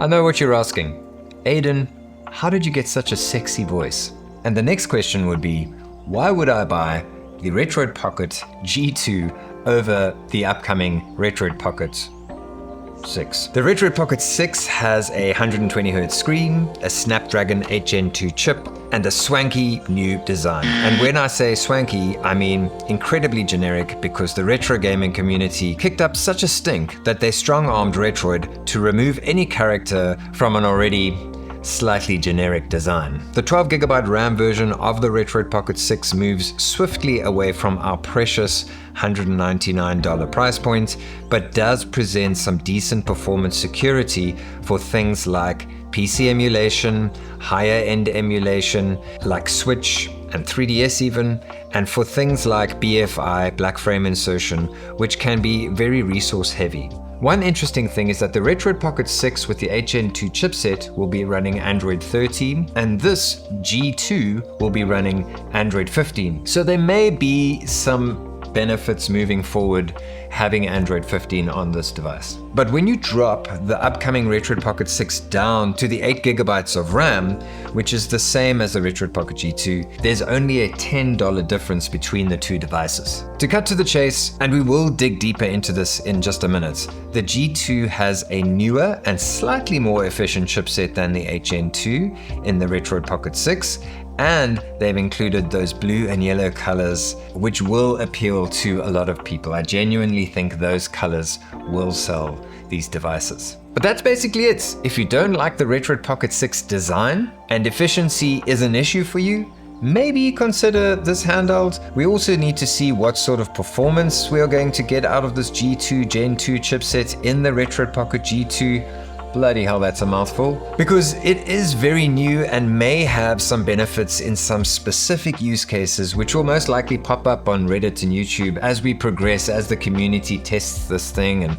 I know what you're asking. Aiden, how did you get such a sexy voice? And the next question would be, why would I buy the Retroid Pocket G2 over the upcoming Retroid Pocket 6? The Retroid Pocket 6 has a 120Hz screen, a Snapdragon 8 Gen 2 chip, and a swanky new design. And when I say swanky, I mean incredibly generic, because the retro gaming community kicked up such a stink that they strong-armed Retroid to remove any character from an already slightly generic design. The 12GB RAM version of the Retroid Pocket 6 moves swiftly away from our precious $199 price point, but does present some decent performance security for things like PC emulation, higher end emulation like Switch and 3DS even, and for things like BFI, black frame insertion, which can be very resource heavy. One interesting thing is that the Retroid Pocket 6 with the 8 Gen 2 chipset will be running Android 13, and this G2 will be running Android 15. So there may be some benefits moving forward having Android 15 on this device. But when you drop the upcoming Retroid Pocket 6 down to the 8GB of RAM, which is the same as the Retroid Pocket G2, there's only a $10 difference between the two devices. To cut to the chase, and we will dig deeper into this in just a minute, the G2 has a newer and slightly more efficient chipset than the 8 Gen 2 in the Retroid Pocket 6, and they've included those blue and yellow colors, which will appeal to a lot of people. I genuinely think those colors will sell these devices. But that's basically it. If you don't like the Retroid Pocket 6 design and efficiency is an issue for you, maybe consider this handheld. We also need to see what sort of performance we are going to get out of this G2 Gen 2 chipset in the Retroid Pocket G2. Bloody hell, that's a mouthful. Because it is very new and may have some benefits in some specific use cases, which will most likely pop up on Reddit and YouTube as we progress, as the community tests this thing. And,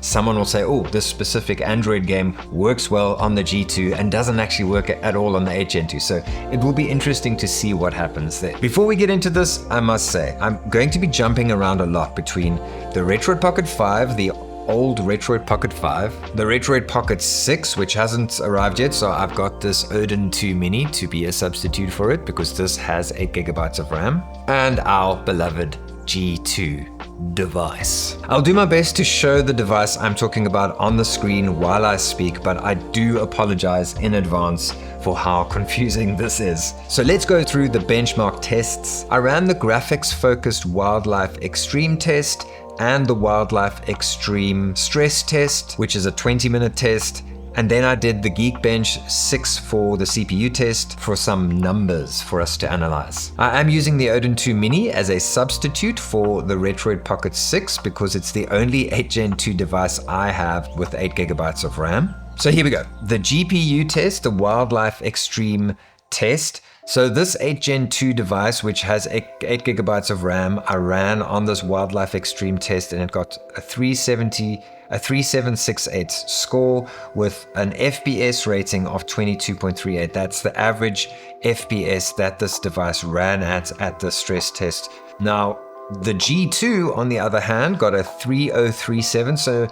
someone will say, oh, this specific Android game works well on the G2 and doesn't actually work at all on the 8 Gen 2. So it will be interesting to see what happens there. Before we get into this, I must say, I'm going to be jumping around a lot between the Retroid Pocket 5, the old Retroid Pocket 5, the Retroid Pocket 6, which hasn't arrived yet, so I've got this Odin 2 Mini to be a substitute for it because this has 8GB of RAM, and our beloved G2 device. I'll do my best to show the device I'm talking about on the screen while I speak, but I do apologize in advance for how confusing this is. So let's go through the benchmark tests. I ran the graphics focused wildlife extreme test and the wildlife extreme stress test, which is a 20-minute test. And then I did the Geekbench 6 for the CPU test for some numbers for us to analyze. I am using the Odin 2 Mini as a substitute for the Retroid Pocket 6 because it's the only 8 Gen 2 device I have with 8GB of RAM. So here we go. The GPU test, the wildlife extreme test. So this 8 Gen 2 device, which has 8GB of RAM, I ran on this Wildlife Extreme test and it got a 3768 score with an FPS rating of 22.38. That's the average FPS that this device ran at the stress test. Now, the G2, on the other hand, got a 3037, so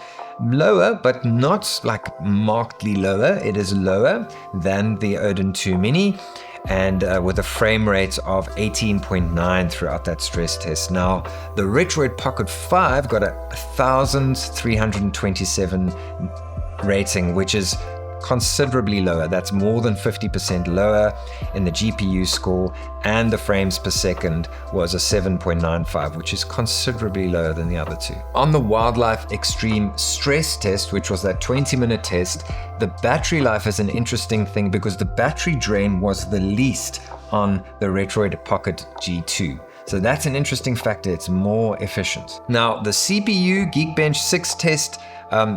lower, but not like markedly lower. It is lower than the Odin 2 Mini, and with a frame rate of 18.9 throughout that stress test. Now, the Retroid Pocket 5 got a 1327 rating, which is considerably lower. That's more than 50% lower in the GPU score, and the frames per second was a 7.95, which is considerably lower than the other two. On the Wildlife Extreme stress test, which was that 20-minute test, the battery life is an interesting thing because the battery drain was the least on the Retroid Pocket G2. So that's an interesting factor. It's more efficient. Now, the CPU Geekbench 6 test,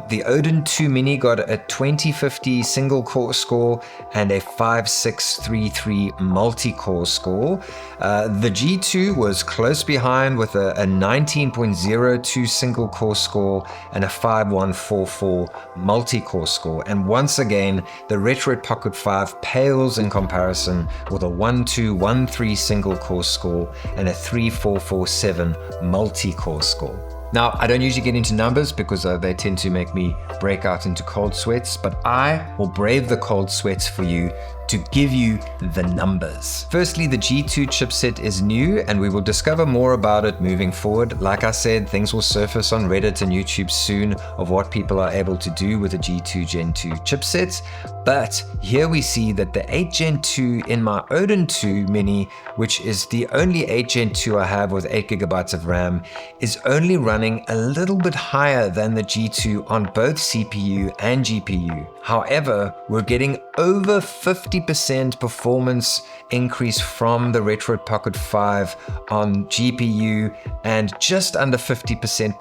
the Odin 2 Mini got a 2050 single core score and a 5633 multi-core score. The G2 was close behind with a 19.02 single core score and a 5144 multi-core score. And once again, the Retroid Pocket 5 pales in comparison with a 1213 single core score and a 3447 multi-core score. Now, I don't usually get into numbers because they tend to make me break out into cold sweats, but I will brave the cold sweats for you to give you the numbers. Firstly, the G2 chipset is new and we will discover more about it moving forward. Like I said, things will surface on Reddit and YouTube soon of what people are able to do with the G2 Gen 2 chipsets. But here we see that the 8 Gen 2 in my Odin 2 Mini, which is the only 8 Gen 2 I have with 8 gigabytes of RAM, is only running a little bit higher than the G2 on both CPU and GPU. However, we're getting over 50% performance increase from the Retroid Pocket 5 on GPU and just under 50%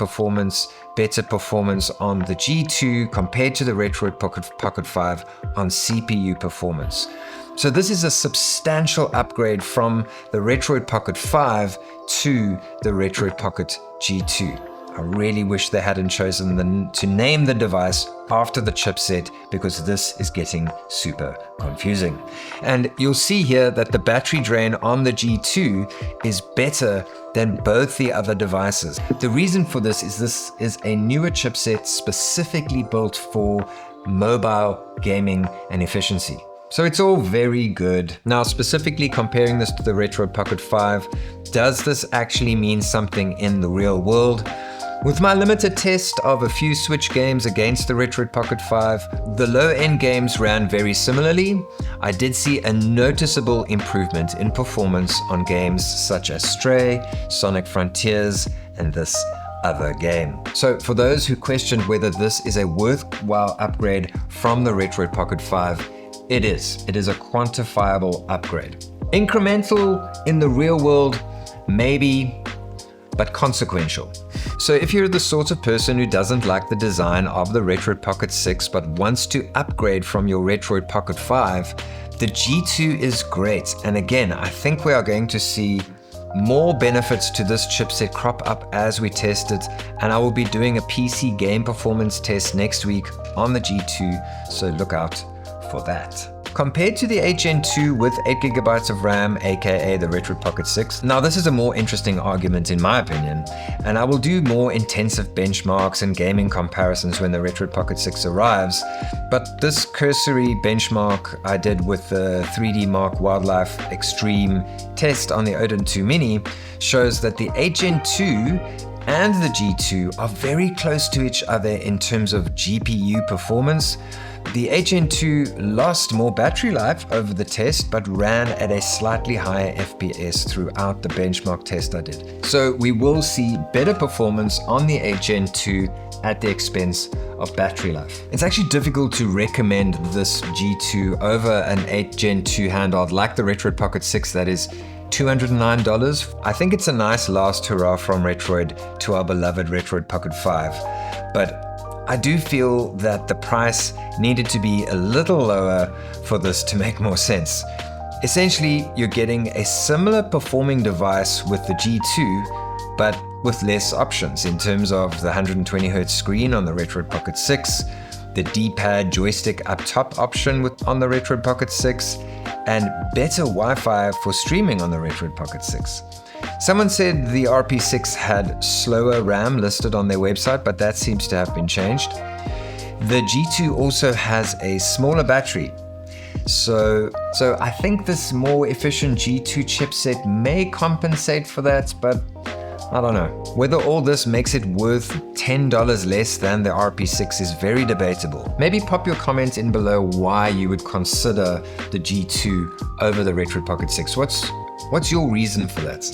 better performance on the G2 compared to the Retroid Pocket 5 on CPU performance. So this is a substantial upgrade from the Retroid Pocket 5 to the Retroid Pocket G2. I really wish they hadn't chosen to name the device after the chipset because this is getting super confusing. And you'll see here that the battery drain on the G2 is better than both the other devices. The reason for this is a newer chipset specifically built for mobile gaming and efficiency. So it's all very good. Now, specifically comparing this to the Retroid Pocket 5, does this actually mean something in the real world? With my limited test of a few Switch games against the Retroid Pocket 5, the low-end games ran very similarly. I did see a noticeable improvement in performance on games such as Stray, Sonic Frontiers, and this other game. So for those who questioned whether this is a worthwhile upgrade from the Retroid Pocket 5, it is. It is a quantifiable upgrade. Incremental in the real world, maybe, but consequential. So if you're the sort of person who doesn't like the design of the Retroid Pocket 6 but wants to upgrade from your Retroid Pocket 5, the G2 is great. And again, I think we are going to see more benefits to this chipset crop up as we test it, and I will be doing a PC game performance test next week on the G2, so look out for that. Compared to the 8 Gen 2 with 8 gigabytes of RAM, aka the Retroid Pocket 6. Now this is a more interesting argument in my opinion, and I will do more intensive benchmarks and gaming comparisons when the Retroid Pocket 6 arrives, but this cursory benchmark I did with the 3D Mark Wildlife Extreme test on the Odin 2 Mini shows that the 8 Gen 2 and the G2 are very close to each other in terms of GPU performance. The 8 Gen 2 lost more battery life over the test, but ran at a slightly higher FPS throughout the benchmark test I did. So we will see better performance on the 8 Gen 2 at the expense of battery life. It's actually difficult to recommend this G2 over an 8 Gen 2 handheld like the Retroid Pocket 6 that is $209. I think it's a nice last hurrah from Retroid to our beloved Retroid Pocket 5, but I do feel that the price needed to be a little lower for this to make more sense. Essentially, you're getting a similar performing device with the G2, but with less options in terms of the 120Hz screen on the Retroid Pocket 6, the D-pad joystick up top option on the Retroid Pocket 6, and better Wi-Fi for streaming on the Retroid Pocket 6. Someone said the RP6 had slower RAM listed on their website, but that seems to have been changed. The G2 also has a smaller battery. So I think this more efficient G2 chipset may compensate for that, but I don't know. Whether all this makes it worth $10 less than the RP6 is very debatable. Maybe pop your comment in below why you would consider the G2 over the Retroid Pocket 6. What's your reason for that?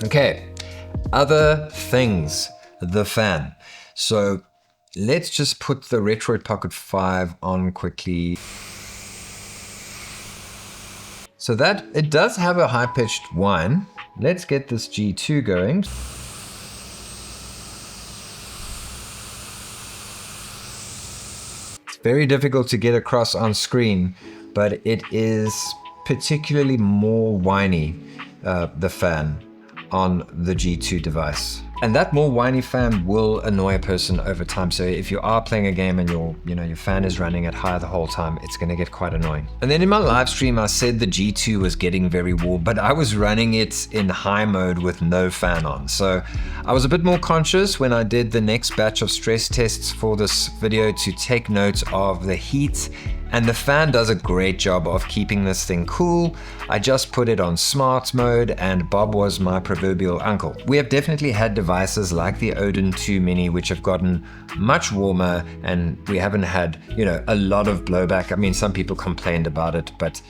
Okay, other things, the fan. So let's just put the Retroid Pocket 5 on quickly. So that, it does have a high-pitched whine. Let's get this G2 going. It's very difficult to get across on screen, but it is particularly more whiny, the fan. on the G2 device. And that more whiny fan will annoy a person over time. So if you are playing a game and your fan is running at high the whole time, it's going to get quite annoying. And then in my live stream, I said the G2 was getting very warm, but I was running it in high mode with no fan on. So I was a bit more conscious when I did the next batch of stress tests for this video to take note of the heat. And the fan does a great job of keeping this thing cool. I just put it on smart mode and Bob was my proverbial uncle. We have definitely had devices like the Odin 2 Mini which have gotten much warmer and we haven't had, a lot of blowback. I mean, some people complained about it, but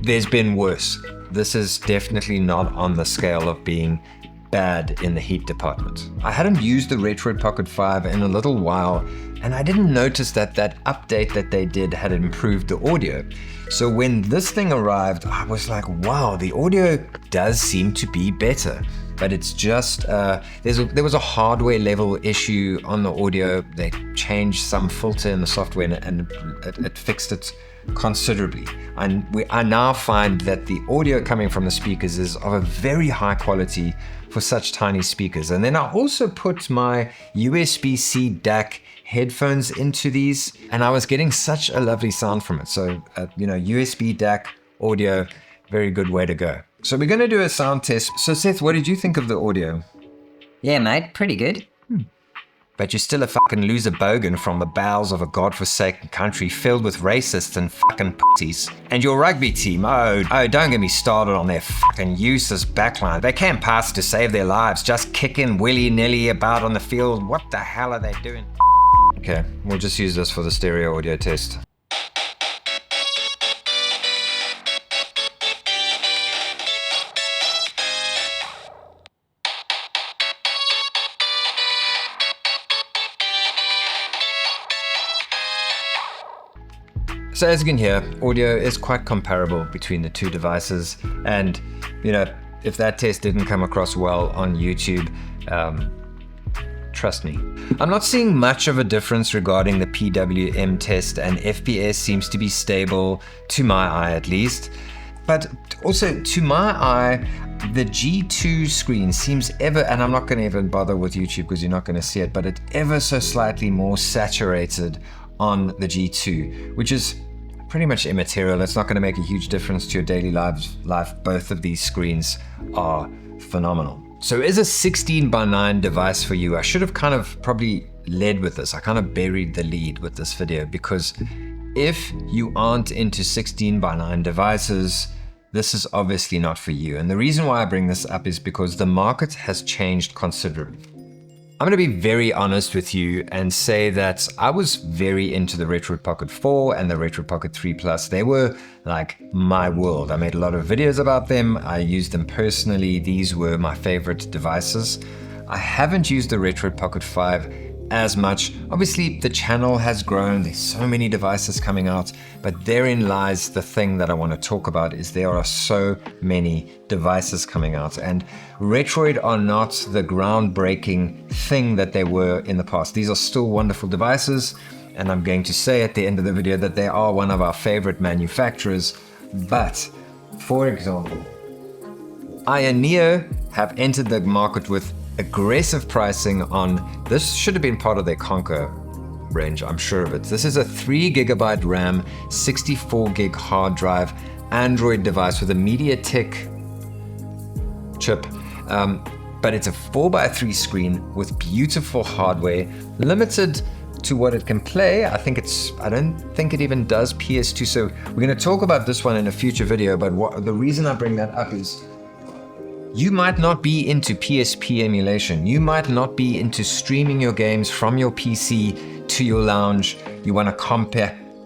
there's been worse. This is definitely not on the scale of being bad in the heat department. I hadn't used the Retroid Pocket 5 in a little while and I didn't notice that update that they did had improved the audio. So when this thing arrived, I was like, wow, the audio does seem to be better. But it's just, there was a hardware level issue on the audio. They changed some filter in the software and it fixed it considerably. And I now find that the audio coming from the speakers is of a very high quality for such tiny speakers. And then I also put my USB-C DAC headphones into these and I was getting such a lovely sound from it. So, USB DAC audio, very good way to go. So we're going to do a sound test. So Seth, what did you think of the audio? Yeah, mate, pretty good. But you're still a fucking loser bogan from the bowels of a godforsaken country filled with racists and fucking pussies. And your rugby team, oh, don't get me started on their fucking useless backline. They can't pass to save their lives, just kicking willy-nilly about on the field. What the hell are they doing? Okay, we'll just use this for the stereo audio test. So as you can hear, audio is quite comparable between the two devices. And, if that test didn't come across well on YouTube, trust me. I'm not seeing much of a difference regarding the PWM test, and FPS seems to be stable, to my eye at least. But also, to my eye, the G2 screen seems ever, and I'm not going to even bother with YouTube because you're not going to see it, but it's ever so slightly more saturated on the G2, which is pretty much immaterial. It's not going to make a huge difference to your daily life. Both of these screens are phenomenal. So is a 16:9 device for you? I should have kind of probably led with this. I kind of buried the lead with this video because if you aren't into 16:9 devices, this is obviously not for you. And the reason why I bring this up is because the market has changed considerably. I'm going to be very honest with you and say that I was very into the Retroid Pocket 4 and the Retroid Pocket 3 Plus. They were like my world. I made a lot of videos about them. I used them personally. These were my favorite devices. I haven't used the Retroid Pocket 5 as much. Obviously, the channel has grown. There's so many devices coming out, but therein lies the thing that I want to talk about is there are so many devices coming out, and Retroid are not the groundbreaking thing that they were in the past. These are still wonderful devices, and I'm going to say at the end of the video that they are one of our favorite manufacturers. But, for example, Ioneo have entered the market with aggressive pricing on, this should have been part of their Conquer range, I'm sure of it. This is a 3GB RAM, 64GB hard drive, Android device with a MediaTek chip, but it's a 4:3 screen with beautiful hardware, limited to what it can play. I don't think it even does PS2, so we're going to talk about this one in a future video, but the reason I bring that up is you might not be into PSP emulation. You might not be into streaming your games from your PC to your lounge. You want a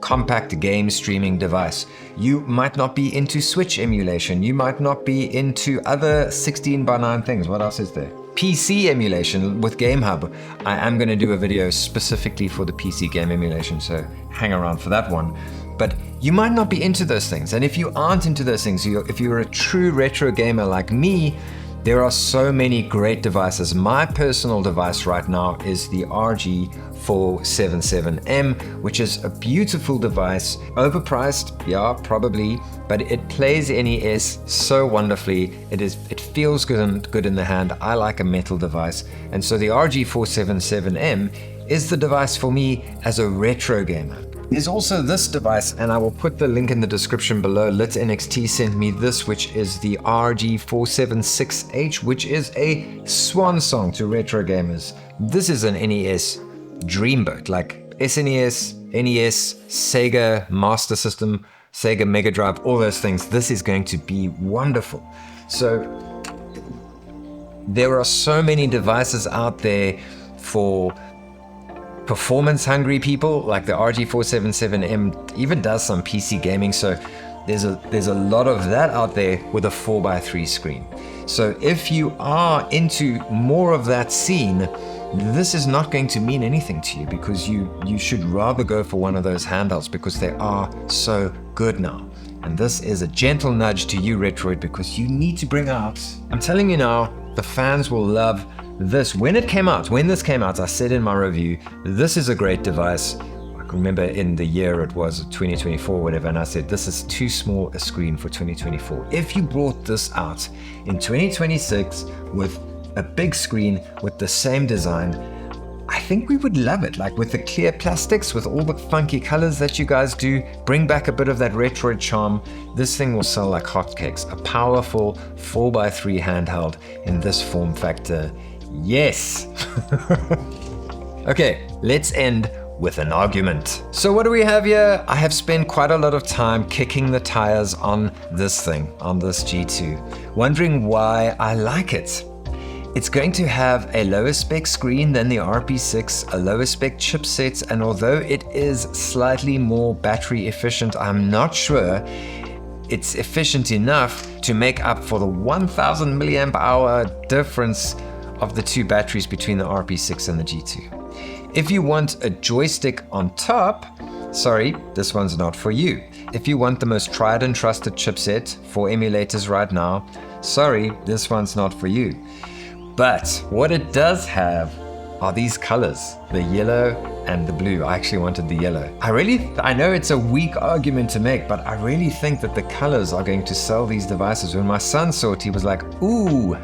compact game streaming device. You might not be into Switch emulation. You might not be into other 16:9 things. What else is there? PC emulation with GameHub. I am going to do a video specifically for the PC game emulation, so hang around for that one. But you might not be into those things. And if you aren't into those things, if you're a true retro gamer like me, There are so many great devices. My personal device right now is the RG477M, which is a beautiful device. Overpriced, yeah, probably, but it plays NES so wonderfully. It feels good in the hand. I like a metal device. And so the RG477M is the device for me as a retro gamer. There's also this device, and I will put the link in the description below. Lit NXT sent me this, which is the RG476H, which is a swan song to retro gamers. This is an NES dreamboat, like SNES, NES, Sega Master System, Sega Mega Drive, all those things. This is going to be wonderful. So there are so many devices out there for performance-hungry people, like the RG477M even does some PC gaming, so there's a lot of that out there with a 4x3 screen. So if you are into more of that scene, this is not going to mean anything to you, because you should rather go for one of those handhelds, because they are so good now. And this is a gentle nudge to you, Retroid, because you need to bring out, I'm telling you now, the fans will love this. When this came out, I said in my review, this is a great device. I can remember in the year it was 2024 or whatever, and I said, this is too small a screen for 2024. If you brought this out in 2026 with a big screen with the same design, I think we would love it. Like with the clear plastics, with all the funky colors that you guys do, bring back a bit of that Retroid charm. This thing will sell like hotcakes. A powerful 4x3 handheld in this form factor. Yes. Okay, let's end with an argument. So what do we have here? I have spent quite a lot of time kicking the tires on this thing, on this G2, wondering why I like it. It's going to have a lower spec screen than the RP6, a lower spec chipset, and although it is slightly more battery efficient, I'm not sure it's efficient enough to make up for the 1000 milliamp hour difference of the two batteries between the RP6 and the G2. If you want a joystick on top, sorry, this one's not for you. If you want the most tried and trusted chipset for emulators right now, sorry, this one's not for you. But what it does have are these colors, the yellow and the blue. I actually wanted the yellow. I know it's a weak argument to make, but I really think that the colors are going to sell these devices. When my son saw it, he was like, ooh,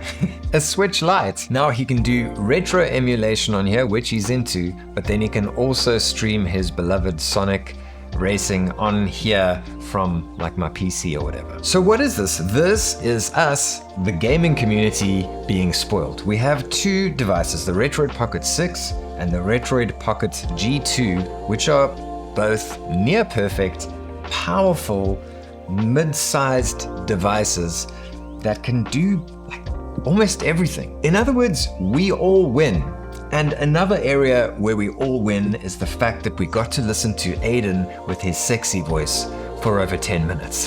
a Switch Lite. Now he can do retro emulation on here, which he's into, but then he can also stream his beloved Sonic racing on here from like my PC or whatever. So what is this? This is us, the gaming community, being spoiled. We have two devices, the Retroid Pocket 6 and the Retroid Pocket G2, which are both near perfect, powerful, mid-sized devices that can do like almost everything. In other words, we all win. And another area where we all win is the fact that we got to listen to Aiden with his sexy voice for over 10 minutes.